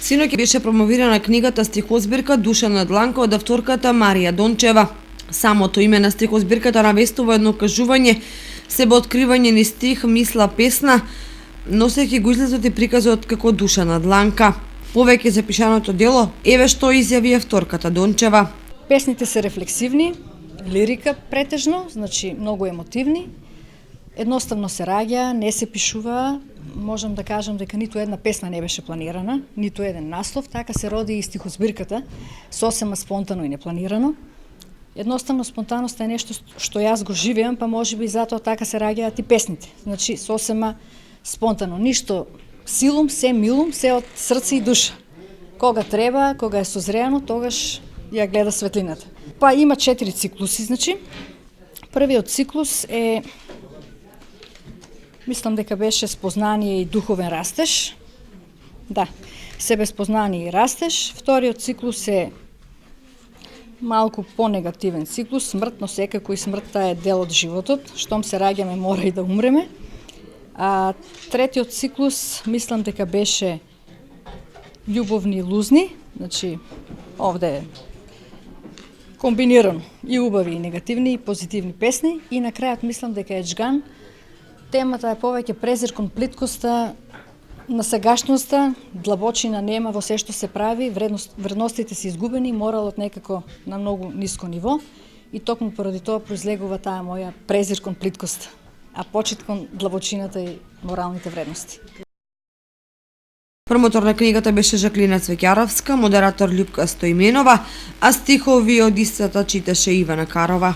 Синоќ беше промовирана книгата стихозбирка Душа на дланка од авторката Марија Дончева. Самото име на стихозбирката навестува едно кажување, себеоткривање низ стих, мисла, песна, носејќи го излезот и приказот како душа на дланка. Повеќе за пишаното дело, еве што изјави авторката Дончева. Песните се рефлексивни, лирика претежно, значи многу емотивни. Едноставно се раѓа, не се пишува. Можам да кажам дека ниту една песна не беше планирана, ниту еден наслов, така се роди и стихозбирката, сосема спонтано и непланирано. Едноставно спонтаноста е нешто што јас го живеам, па можеби затоа така се раѓаат и песните. Значи сосема спонтано, ништо силум, се милум, се од срце и душа. Кога треба, кога е созреано, тогаш ја гледа светлината. Па има 4 циклуси, значи. Првиот циклус е, мислам дека беше спознание и духовен растеж. Да, себеспознание и растеж. Вториот циклус е малку по-негативен циклус, смрт, но секако и смртта е дел од животот. Штом се раѓаме, мора и да умреме. А третиот циклус, мислам дека беше љубовни и лузни, значи овде е комбинирано и убави и негативни и позитивни песни, и на крајот мислам дека е Джган. Темата е повеќе презир кон плиткоста на сегашноста, длабочина нема во се што се прави, вредностите се изгубени, моралот некако на многу ниско ниво, и токму поради тоа произлегува таа моја презир кон плиткоста, а почит кон длабочината и моралните вредности. Промотор на книгата беше Жаклина Цвеќаровска, модератор Љупка Стоименова, а стихови од истата читаше Ивана Карова.